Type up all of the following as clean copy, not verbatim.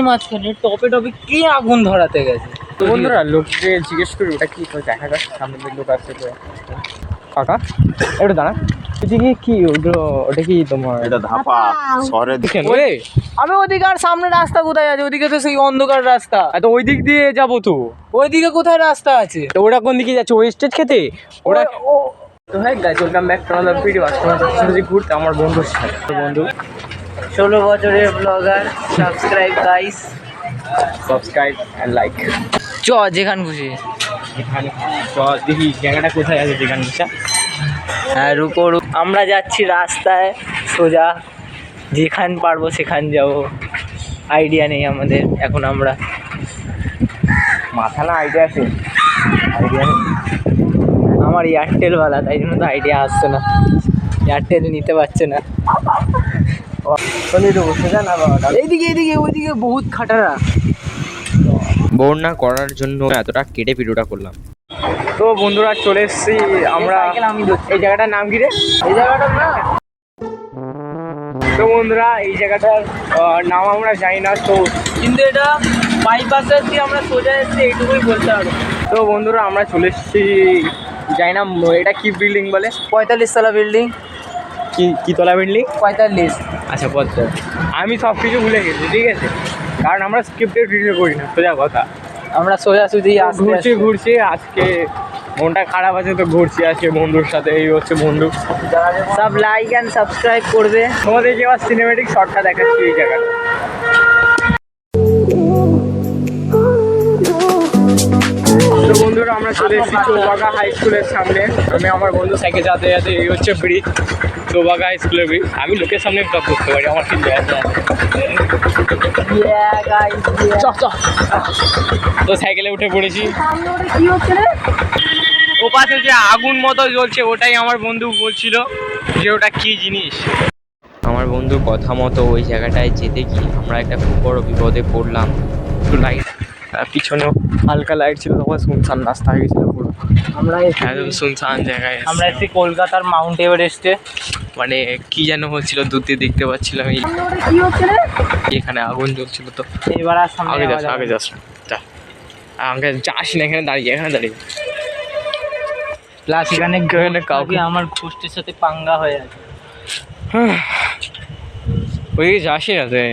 মাঝখানে টপে টপে কে আগুন ধরাতে গেছে। তো বন্ধুরা লোককে জিজ্ঞেস করি ওটা কি দেখা যাক, সামনে দিকে লোক আসছে তো। কাকা একটু দাঁড়া, কি ওটা কি তোমার? এটা ধাপা শহরের দিকে। আমি ওদিকে, আর সামনে রাস্তা কোথায় আছে? ওদিকে তো সেই অন্ধকার রাস্তা। তো ওই দিক দিয়ে যাবো তো। ওইদিকে কোথায় রাস্তা আছে? তো ওরা কোন দিকে যাচ্ছে? ওই স্টেজ খেতে ওরা। তো হ্যাঁ guys, welcome back to another video. আজকে আমরা ঘুরতে আমার বন্ধুর সাথে। বন্ধু 16 বছরের blogger. Subscribe guys, subscribe and like. চ যেখান খুশি এখানে তো দেখি জায়গাটা কোথায় আছে যেখানে। হ্যাঁ রুকো। আমরা যাচ্ছি রাস্তায় সোজা, যেখান পারবো সেখান যাব। আইডিয়া নেই আমাদের এখন। আমরা মাথা না আইডিয়া আছে, আইডিয়া নেই। আমার এয়ারটেলওয়ালা, তাই জন্য তো আইডিয়া আসছে না। এয়ারটেল নিতে পারছে না। এইদিকে ওইদিকে বহুত খাটারা। বর্ণনা করার জন্য এতটা কেটে ভিডিওটা করলাম। তো বন্ধুরা চলে এসেছি আমরা। এই জায়গাটার নাম কি রে? এই জায়গাটার না, তো বন্ধুরা এই জায়গাটার নাম আমরা জানি না, তো কিন্তু এটা বাইপাসের দিয়ে আমরা সোজা এসেছি, এইটুকুই বলতে পারবো। তো বন্ধুরা আমরা চলে এসেছি, জানি না এটা কি বিল্ডিং বলে। 45 তলা বিল্ডিং। কি তলা বিল্ডিং? 45। আচ্ছা 45। আমি সব কিছু ভুলে গেছি, ঠিক আছে, কারণ আমরা স্ক্রিপ্টেড ভিডিও করি না, সোজা কথা। আমরা সোজাসুজি ঘুরছি আজকে মনটা খারাপ আছে, তো ঘুরছি আজকে বন্ধুর সাথে। এই হচ্ছে বন্ধু। সব লাইক অ্যান্ড সাবস্ক্রাইব করবে। তোমাদেরকে এবার সিনেমেটিক শটটা দেখাচ্ছি এই জায়গাটা। তো বন্ধুরা আমরা চলে এসেছি চৌবাগা হাই স্কুলের সামনে। আমি আমার বন্ধু সাইকেল যাতে যাতে। এই হচ্ছে ব্রিজ, চৌবাগা হাই স্কুলের ব্রিজ। আমি লোকের সামনে ব্লগ করতে পারি, আমার কি যায়। তো সাইকেলে উঠে পড়েছি। ও পাশে যে আগুন মতো জ্বলছে, ওটাই আমার বন্ধু বলছিল যে ওটা কি জিনিস। আমার বন্ধুর কথা মতো ওই জায়গাটায় যেতে গিয়ে আমরা একটা খুব বড় বিপদে পড়লাম। একটু লাইট, পিছনেও হালকা লাইট ছিল, তখন শুনশান রাস্তা হয়ে গেছিল পুরো। আমরা একদম শুনশান জায়গায়। আমরা এসেছি কলকাতার মাউন্ট এভারেস্টে। মানে কি যেন হচ্ছিল, দূর দিয়ে দেখতে পাচ্ছিলাম এখানে আগুন জ্বলছিল। তো এবার আর সামনে আগে যাস যা, আগে যাস না, এখানে দাঁড়িয়ে। প্লাস এখানে কাউকে আমার গোষ্ঠীর সাথে পাঙ্গা হয়ে আছে। ওইদিকে যাসই না তুই।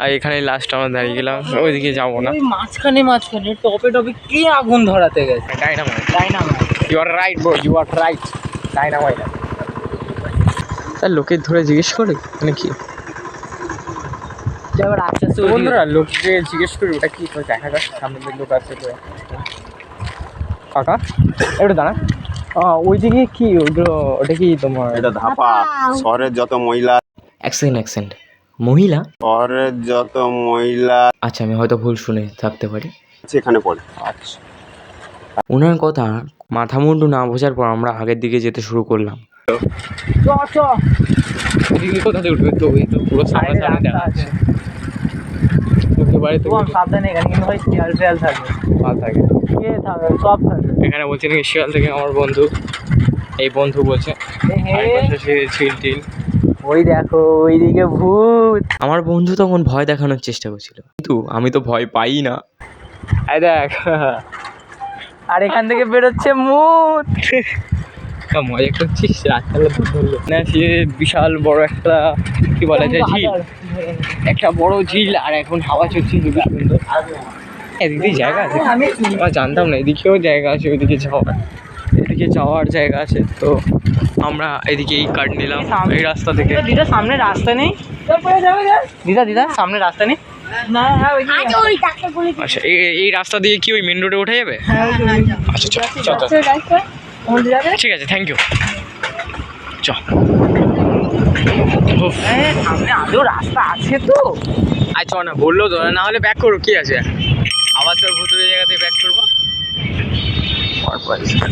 আর এখানে লাস্ট আমরা দাঁড়িয়ে গেলাম, ওইদিকে যাবো না। ওই মাঝখানে টপে টপে কে আগুন ধরাতে গেছে? Dynamite. You are right bro, you are right. Dynamite. তার লোকের ধরে জিজ্ঞেস করে মানে কি। বন্ধুরা লোককে জিজ্ঞেস করি ওটা কি দেখা যাক, সামনে দিকে লোক আসছে তো। কাকা একটু দাঁড়া, ওইদিকে কি ওটা কি তোমার? এটা ধাপা শহরের যত মহিলা। অ্যাকসেন্ট মহিলা, শহরের যত মহিলা। আচ্ছা আমি হয়তো ভুল শুনে থাকতে পারি, সেখানে পড়ে। আচ্ছা ওনার কথা মাথা মুন্ডু না বোঝার পর আমরা আগের দিকে যেতে শুরু করলাম। কোথা থেকে উঠবে? তো এই তো পুরো সামনে দেখা আছে। সাবধানে, এখানে কিন্তু ভাই শিয়াল থাকে। সব থাকে এখানে বলছে নাকি শিয়াল থেকে। আমার বন্ধু, এই বন্ধু বলছে ছিল। ওই দেখো ওইদিকে ভূত। আমার বন্ধু তখন ভয় দেখানোর চেষ্টা করছিল, কিন্তু আমি তো ভয় পাই না। এই দেখ, আর এখান থেকে বেরোচ্ছে মুত। মজা করছিস? রাতবেলা তো ধরলো না, সে বিশাল বড় একটা কি বলা যায় ঝিল, একটা বড় ঝিল। আর এখন হাওয়া চলছে খুবই সুন্দর। এদিকে জায়গা আছে, আমরা জানতাম না এদিকেও জায়গা আছে। ওইদিকে যাওয়ার জায়গা আছে। তো আমরা এদিকে এই কার্ড নিলাম এই রাস্তা থেকে। দিদা সামনে রাস্তা নেই। দিদা সামনে রাস্তা নেই। আচ্ছা এই রাস্তা দিয়ে কি ওই মেন রোডে উঠে যাবে? আচ্ছা চল, ঠিক আছে, থ্যাংক ইউ। চ সামনে আদৌ রাস্তা আছে তো? আচ্ছা না বললো তো, না হলে ব্যাক করবো, কি আছে আবার তোর ভুতুরে জায়গাতে ব্যাক করবো।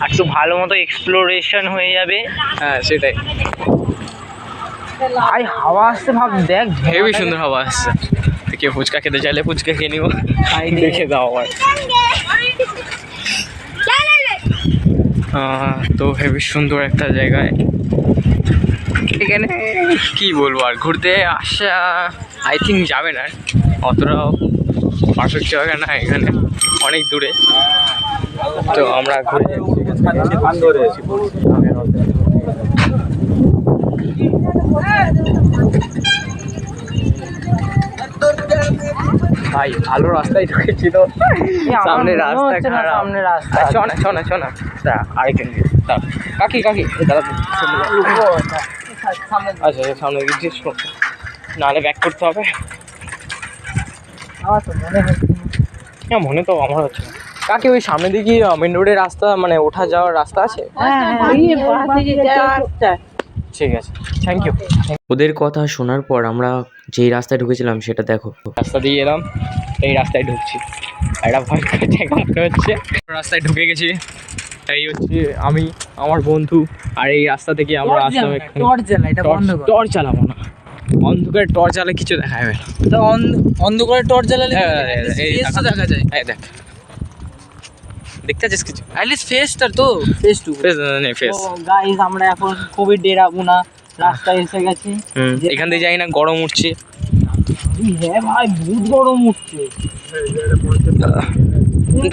একটু ভালো মতো এক্সপ্লোরেশন হয়ে যাবে। হ্যাঁ সেটাই। ভাই হাওয়া আসছে, ভাব দেখ হেবি সুন্দর হাওয়া আসছে। কেউ ফুচকা খেতে চাইলে ফুচকা খেয়ে নিবো, দেখে দাও আবার। তো হেবি সুন্দর একটা জায়গায়। এখানে কি বলবো আর, ঘুরতে আসা আই থিঙ্ক যাবে না, অতটাও পারফেক্ট জায়গা না, এখানে অনেক দূরে। তো আমরা ঘুরে ভাই ভালো রাস্তায় ঢুকেছি তো, সামনে রাস্তা খারাপ। সামনে রাস্তা শোনা আরেকজন কাকি দাদা আচ্ছা সামনে গিয়ে নাহলে ব্যাক করতে হবে। হ্যাঁ মনে তো আমার হচ্ছে না। কাকি ওই সামনে দিকে মেন রোডের রাস্তা মানে ওঠা যাওয়ার রাস্তা আছে? ঠিক আছে, থ্যাংক ইউ। ওদের কথা শোনার পর আমরা যেই রাস্তায় ঢুকেছিলাম সেটা দেখো। রাস্তা দিয়ে এলাম, এই রাস্তায় ঢুকছি, একটা ভয় করে জায়গা মনে হচ্ছে। রাস্তায় ঢুকে গেছি, এই হচ্ছে আমি, আমার বন্ধু, আর এই রাস্তা থেকে আমরা আসলাম। টর্চ জ্বালাবো না, অন্ধকারে টর্চ জ্বালে কিছু দেখা যাবে না। অন্ধকারে টর্চ জ্বালালে দেখা যায়। দেখ দেখতে পাচ্ছিস কিছু? অ্যাটলিস্ট ফেসটা তো ফেস টু ফেস। গাইস আমরা এখন খুবই ডেরাবো না, রাস্তায় এসে গেছি। এখান থেকে যাই না, গরম উঠছে। হ্যাঁ ভাই বহুত গরম উঠছে।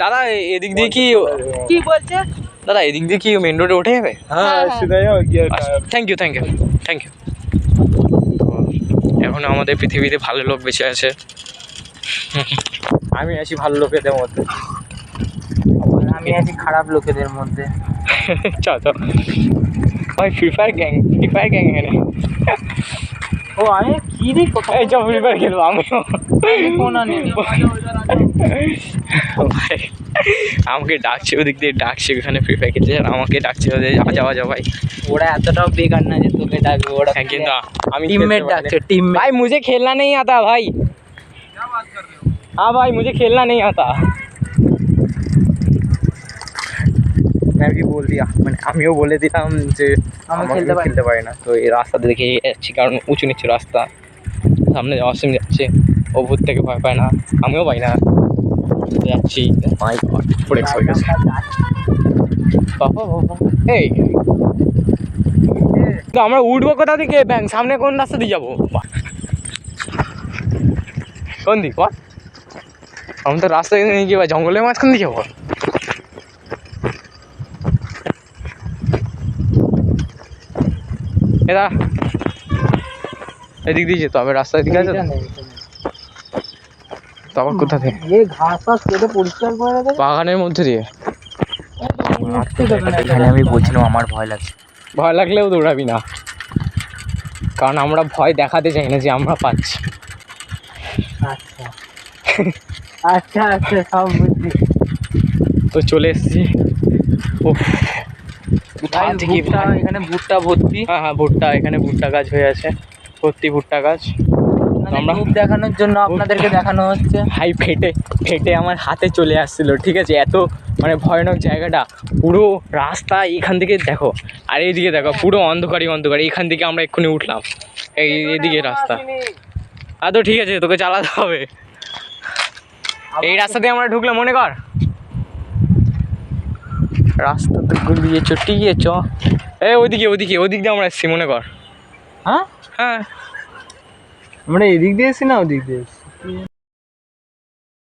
দাদা এদিক দিয়ে কি বলছে দাদা, এদিক দিয়ে কি মেন রোডে উঠে যাবে? হ্যাঁ থ্যাংক ইউ। এখন আমাদের পৃথিবীতে ভালো লোক বেঁচে আছে, আমি আছি ভালো লোকেদের মধ্যে। আমি আছি খারাপ লোকেদের মধ্যে। চল ভাই, ফ্রি ফায়ার গ্যাং এখানে। ও আমি কি রে এই চল ফ্রি ফায়ার খেলবো আমিও। ভাই আমাকে ডাকছে, ওদিক দিয়ে ডাকছে, ওখানে ফ্রি ফায়ার খেলছে, আর আমাকে ডাকছে ওদের যাওয়া ভাই। ওরা এতটাও বেকার না যে তোকে ডাকবে। ওরা কিন্তু আমি टीममेट डाकते टीममेट। भाई मुझे खेलना नहीं आता भाई। हाँ भाई मुझे खेलना नहीं आता। मैं भी बोल दिया, মানে আমিও বলে দিলাম যে আমি খেলতে পারি না। তো এই রাস্তা দেখে যাচ্ছি, কারণ উঁচু নিচু রাস্তা, সামনে অসীম যাচ্ছে, ও ভূত থেকে ভয় পায় না, আমিও পাই না, যাচ্ছি। মাই গড ফ্লেক্স হয়ে গেছে বাবা। এই তো আমরা উঠবো কোথা থেকে? ব্যাংক সামনে কোন রাস্তা দিয়ে যাবো? কোন দিক? আমি তো রাস্তায় নিয়ে গিয়ে জঙ্গলের মাঝখান দিয়ে যাবো। এদা এদিক দিয়ে যেতে হবে, রাস্তার দিকে আছে তো। আবার কোথা থেকে? ঘাস ফাস কেটে পরিষ্কার করে দেবে বাগানের মধ্যে দিয়ে। এখানে আমি বলছিলাম আমার ভয় লাগছে। ভয় লাগলেও দৌড়াবি না, কারণ আমরা ভয় দেখাতে চাই না যে আমরা পাচ্ছি। আচ্ছা সব বুঝছি। তো চলে এসেছি। এখানে ভুট্টা ভর্তি। হ্যাঁ ভুট্টা, এখানে ভুট্টা গাছ হয়ে আছে, ভর্তি ভুট্টা গাছ। আমরা রূপ দেখানোর জন্য আপনাদেরকে দেখানো হচ্ছে। হাই ফেটে আমার হাতে চলে আসছিল, ঠিক আছে? এত মানে ভয়ানক জায়গাটা, পুরো রাস্তা এখান থেকে দেখো, আর এইদিকে দেখো পুরো অন্ধকারই। এখান থেকে আমরা এক্ষুনি উঠলাম, এইদিকে রাস্তা। তো ঠিক আছে, তোকে চালাতে হবে। এই রাস্তা দিয়ে আমরা ঢুকলাম, মনে কর রাস্তা তো গুলিয়ে চটিয়ে চ। ওইদিক দিয়ে আমরা এসছি, মনে কর। হ্যাঁ হ্যাঁ আমরা এদিক দিয়ে এসছি না ওদিক দিয়ে এসছি?